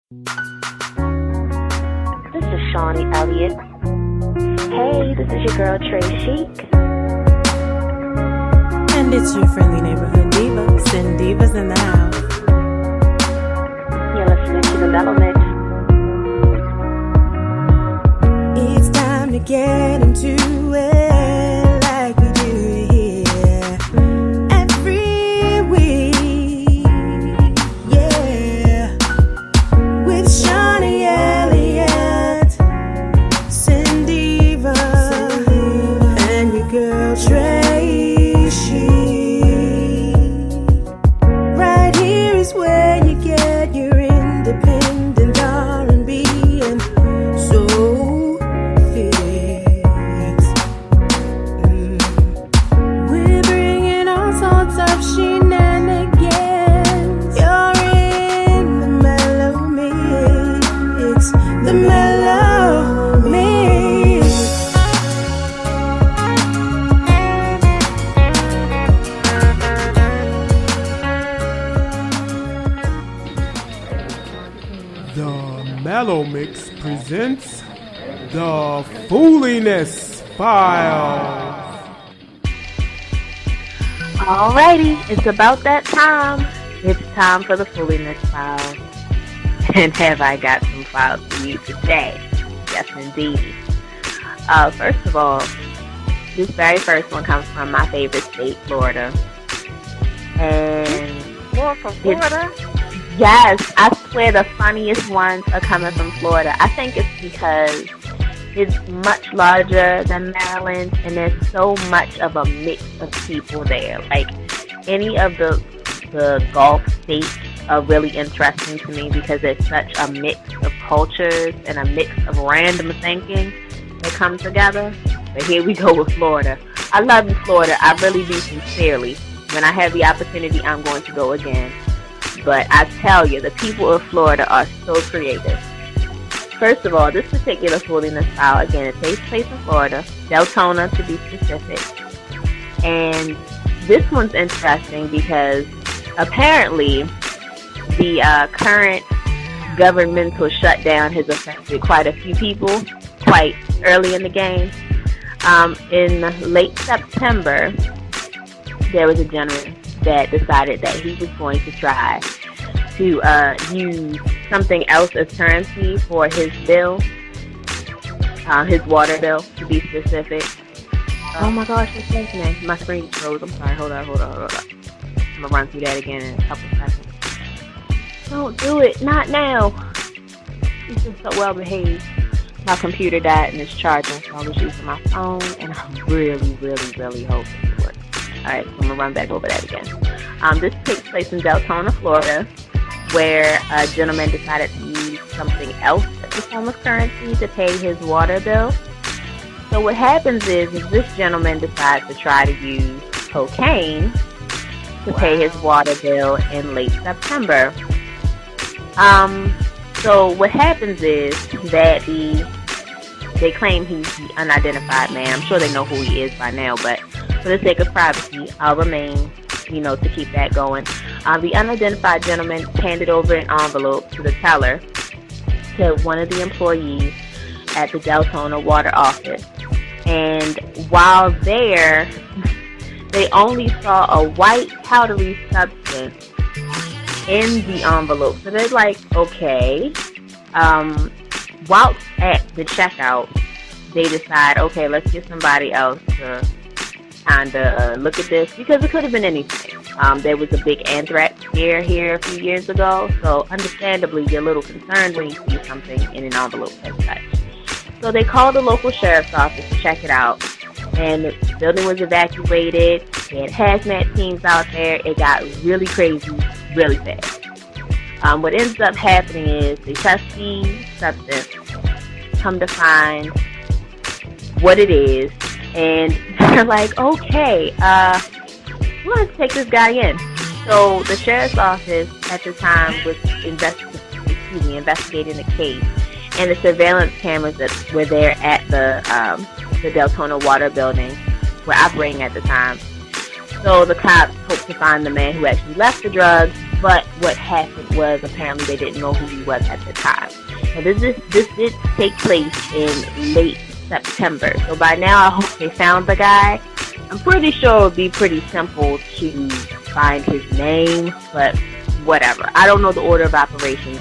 This is Shani, Elliott. Hey, this is your girl, Trai, Chic. And it's your friendly neighborhood diva, Sin Divas in the house. You're listening to the Mellow Mix. It's time to get into it like we do here every week. Yeah, with Shani, Elliott, Sin Diva, and your girl Trai, Chic. Right here is where you get your independent R&B and soul fix. We're bringing all sorts of shenanigans. You're in the Mellow Mix, the Mellow Mix. The Mellow Mix presents the Foolyness Files. Alrighty, it's about that time. It's time for the Foolyness Files. And have I got some files for you today? Yes, indeed. First of all, this very first one comes from my favorite state, Florida. And More from Florida? yes, I swear the funniest ones are coming from Florida. I think it's because it's much larger than Maryland, and there's so much of a mix of people there. Like, any of the Gulf states are really interesting to me because there's such a mix of cultures and a mix of random thinking that comes together. But here we go with Florida. I love you, Florida. I really do, sincerely. When I have the opportunity, I'm going to go again. But I tell you, the people of Florida are so creative. First of all, this particular Foolyness File, again, it takes place in Florida, Deltona to be specific. And this one's interesting because apparently the current governmental shutdown has affected quite a few people quite early in the game. In late September, there was a gentleman that decided that he was going to try to use something else as currency for his bill, his water bill to be specific. Oh my gosh, what's happening? My screen froze. I'm sorry. Hold on. I'm gonna run through that again in a couple seconds. Don't do it. Not now. He's just so well behaved. My computer died and it's charging, so I was using my phone, and I'm really hoping it works. Alright, so I'm gonna run back over that again. This takes place in Deltona, Florida, where a gentleman decided to use something else as a form of currency to pay his water bill. So what happens is this gentleman decides to try to use cocaine to pay his water bill in late September. So what happens is that they claim he's the unidentified man. I'm sure they know who he is by now, but for the sake of privacy, I'll remain, to keep that going. The unidentified gentleman handed over an envelope to the teller, to one of the employees at the Deltona water office. And while there, they only saw a white powdery substance in the envelope. So they're like, okay. While at the checkout, they decide, okay, let's get somebody else to kind of look at this, because it could have been anything. There was a big anthrax scare here a few years ago, so understandably you're a little concerned when you see something in an envelope as such. So they called the local sheriff's office to check it out, and the building was evacuated. They had hazmat teams out there. It got really crazy really fast. What ends up happening is they test the substance, come to find what it is, and they're like, okay, we're going to take this guy in. So the sheriff's office at the time was investigating the case, and the surveillance cameras that were there at the Deltona water building were operating at the time. So the cops hoped to find the man who actually left the drugs, But what happened was apparently they didn't know who he was at the time. Now this did take place in late September. So by now I hope they found the guy. I'm pretty sure it would be pretty simple to find his name, but whatever. I don't know the order of operations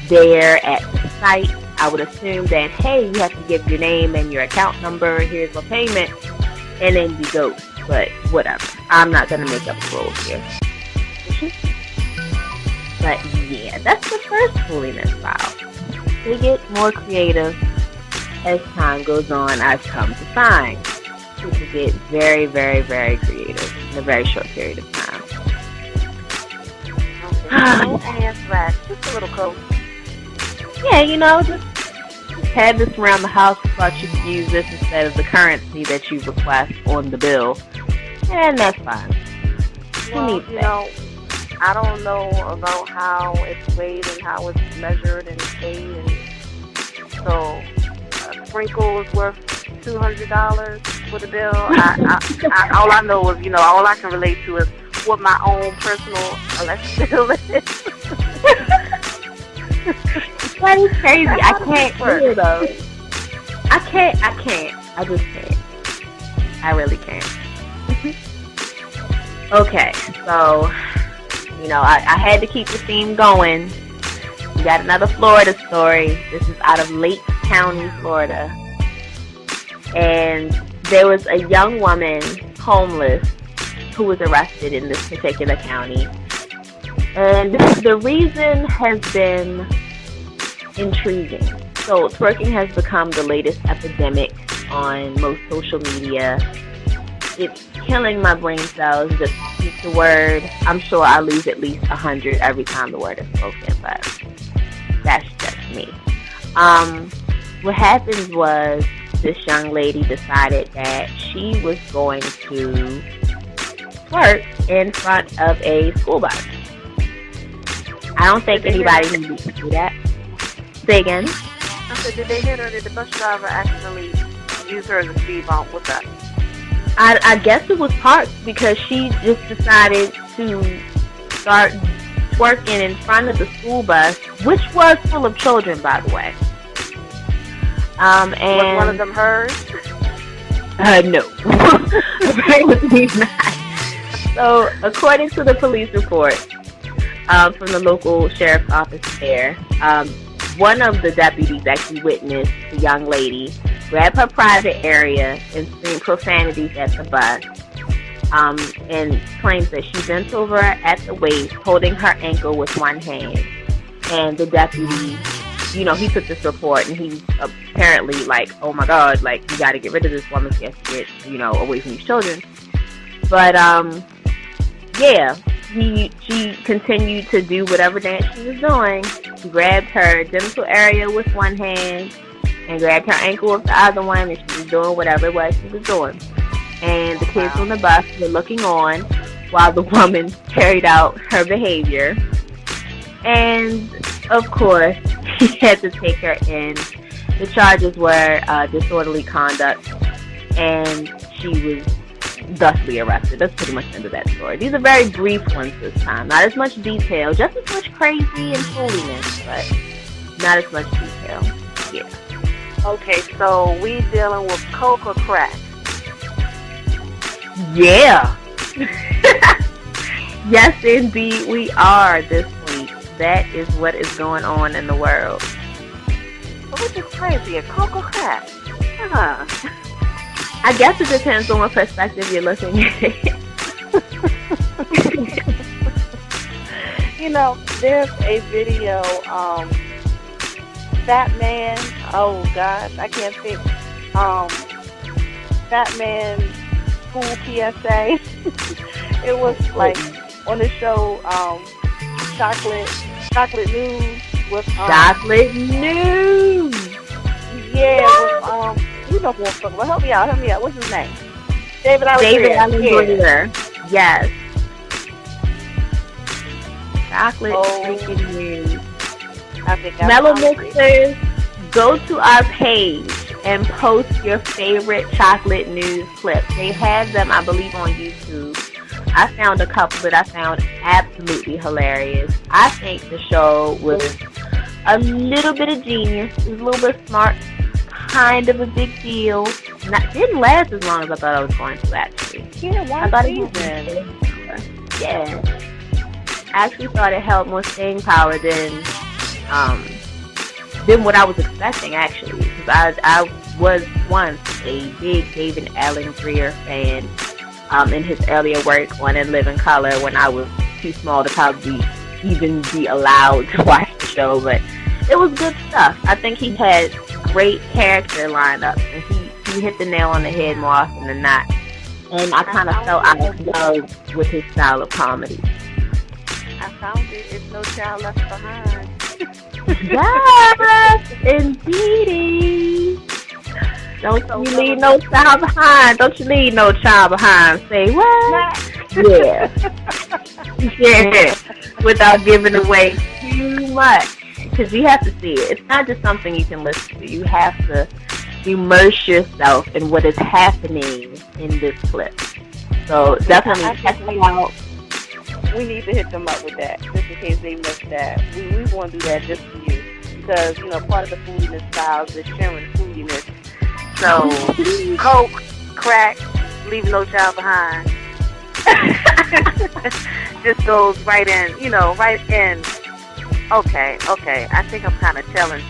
there at the site. I would assume that, hey, you have to give your name and your account number, here's my payment, and then you go. But whatever. I'm not going to make up rules here. But yeah, that's the first Foolyness File. They get more creative as time goes on, I've come to find. People get very, very, very creative in a very short period of time. No anthrax, just a little coat. Yeah, just have this around the house. Thought you could use this instead of the currency that you request on the bill, and that's fine. Well, I don't know about how it's weighed and how it's measured and paid, and so a sprinkle is worth $200 for the bill. All I know is, all I can relate to is what my own personal electric bill is. That is crazy. I can't do it though. I can't. I just can't. I really can't. Okay, so, I had to keep the theme going. We got another Florida story. This is out of Lake County, Florida. And there was a young woman, homeless, who was arrested in this particular county. And the reason has been intriguing. So twerking has become the latest epidemic on most social media. It's killing my brain cells just to speak the word. I'm sure I lose at least 100 every time the word is spoken, but that's just me. What happened was this young lady decided that she was going to twerk in front of a school bus. I don't think anybody needed to do that. Say again? I said, did they hit her? Did the bus driver actually use her as a speed bump? What's that? I guess it was parked because she just decided to start twerking in front of the school bus, which was full of children, by the way. And was one of them hers? No. Apparently not. So, according to the police report from the local sheriff's office there, one of the deputies actually witnessed the young lady grab her private area and scream profanities at the bus, and claims that she bent over at the waist, holding her ankle with one hand. And the deputy, he took this report, and he's apparently like, oh my God, like, you got to get rid of this woman, she has to get, away from these children. But, yeah, she continued to do whatever dance she was doing. She grabbed her genital area with one hand and grabbed her ankle with the other one, and she was doing whatever it was she was doing. And the kids on the bus were looking on while the woman carried out her behavior. And, of course, he had to take her in. The charges were disorderly conduct, and she was thusly arrested. That's pretty much the end of that story. These are very brief ones this time. Not as much detail, just as much crazy and fooliness, but not as much detail. Yeah. Okay, so we dealing with coke or crack? Yeah. Yes, indeed, we are this week. That is what is going on in the world. Which is crazy, a coke or crack? I guess it depends on what perspective you're looking at it. There's a video, Fat Man, oh gosh, I can't think, Fat Man School PSA. It was like on the show, Chocolate News with, Chocolate News! Yeah, with, you know who I'm talking about. Help me out. What's his name? David Alexander. Yes. Chocolate freaking news. Mellow Mixers, go to our page and post your favorite chocolate news clips. They have them, I believe, on YouTube. I found a couple that I found absolutely hilarious. I think the show was a little bit of genius. It was a little bit smart, kind of a big deal. Didn't last as long as I thought I was going to, actually. Yeah, one season. Yeah. I actually thought it held more staying power than what I was expecting, actually. Because I was once a big David Allen Greer fan in his earlier work on In Living Color when I was too small to probably even be allowed to watch the show. But it was good stuff. I think he had great character lineup, and he hit the nail on the head more often than not. And I kind of felt I was in love with his style of comedy. I found it. It's No Child Left Behind. Yes, indeedy. Don't you leave no child behind. Don't you leave no child behind. Say what? Yeah. Yeah. Without giving away too much. Because you have to see it. It's not just something you can listen to. You have to immerse yourself in what is happening in this clip. So definitely check it out. We need to hit them up with that, just in case they missed that. We want to do that just for you. Because, part of the Foolyness Files is sharing fooliness. So, coke, crack, leaving no child behind. Just goes right in, right in. Okay. I think I'm kind of telling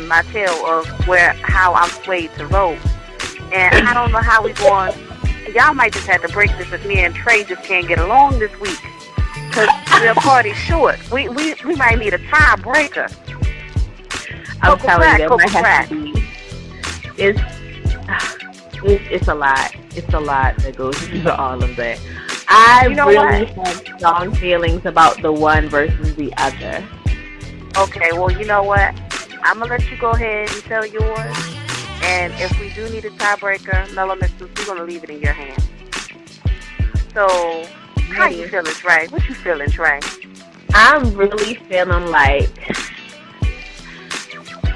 my tale of how I'm swayed to vote. And I don't know how we going. Y'all might just have to break this if me and Trai just can't get along this week. Because we're party short. We might need a tiebreaker. I'm telling you, that might have to be. It's a lot. It's a lot that goes into all of that. I really have strong feelings about the one versus the other. Okay, well, you know what? I'm going to let you go ahead and tell yours. And if we do need a tiebreaker, Mellow Mixers, we're going to leave it in your hands. So, how you feeling, Trai? What you feeling, Trai? I'm really feeling like,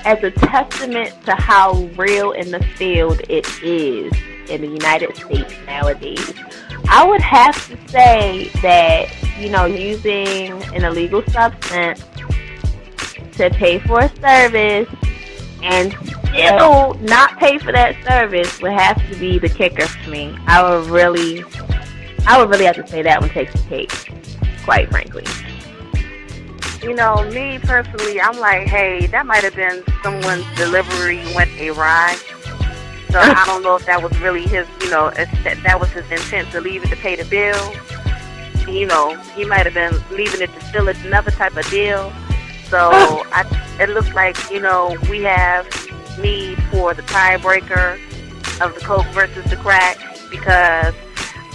as a testament to how real in the field it is in the United States nowadays, I would have to say that, using an illegal substance to pay for a service and still not pay for that service would have to be the kicker for me. I would really have to say that one takes the cake, quite frankly. Me personally, I'm like, hey, that might have been someone's delivery went awry. So I don't know if that was really his, if that was his intent to leave it to pay the bill. He might have been leaving it to still another type of deal. So it looks like, we have need for the tiebreaker of the coke versus the crack, because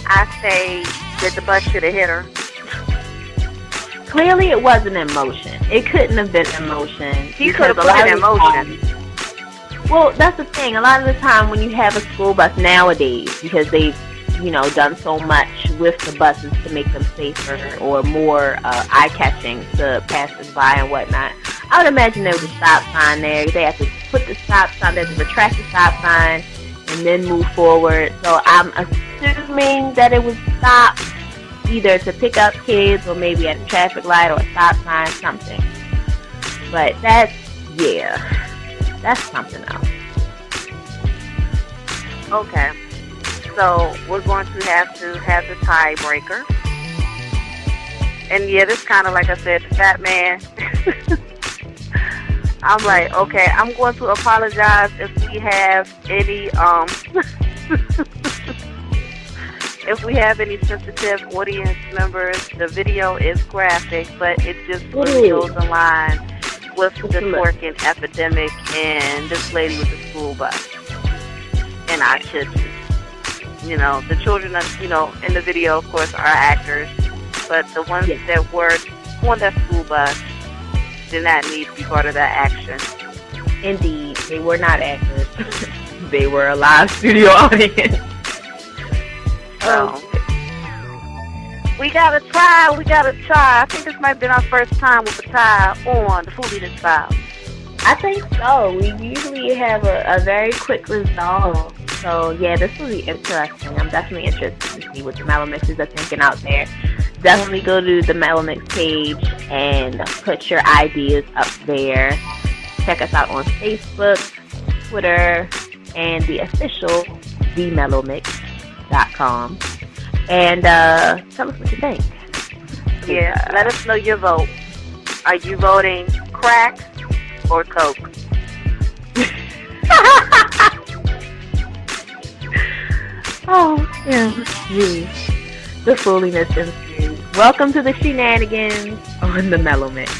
I say that the bus should have hit her. Clearly it wasn't in motion. It couldn't have been in motion. He could have put it in motion. Well, that's the thing. A lot of the time when you have a school bus nowadays, because they've, done so much with the buses to make them safer or more eye-catching to passers by and whatnot, I would imagine there was a stop sign there. They have to put the stop sign, they have to retract the stop sign, and then move forward. So I'm assuming that it was stopped either to pick up kids or maybe at a traffic light or a stop sign, something. But that's something else. Okay. So we're going to have the tiebreaker. And this kind of, like I said, the fat man. I'm like, okay, I'm going to apologize if we have any if we have any sensitive audience members. The video is graphic, but it just really goes in line with the twerking epidemic and this lady with the school bus in our kitchen. The children that, in the video, of course, are actors, but the ones that were on that school bus did not need to be part of that action. Indeed, they were not actors. They were a live studio audience. So, we gotta try. I think this might have been our first time with a tie on the Foolyness Files. I think so. We usually have a very quick resolve. So yeah, this will be interesting. I'm definitely interested to see what the Mellow Mixes are thinking out there. Definitely go to the Mellow Mix page and put your ideas up there. Check us out on Facebook, Twitter, and the official themellowmix.com. And tell us what you think. Yeah, let us know your vote. Are you voting crack or coke? Oh, yeah. The Foolyness ensues. Welcome to the shenanigans on the Mellow Mix.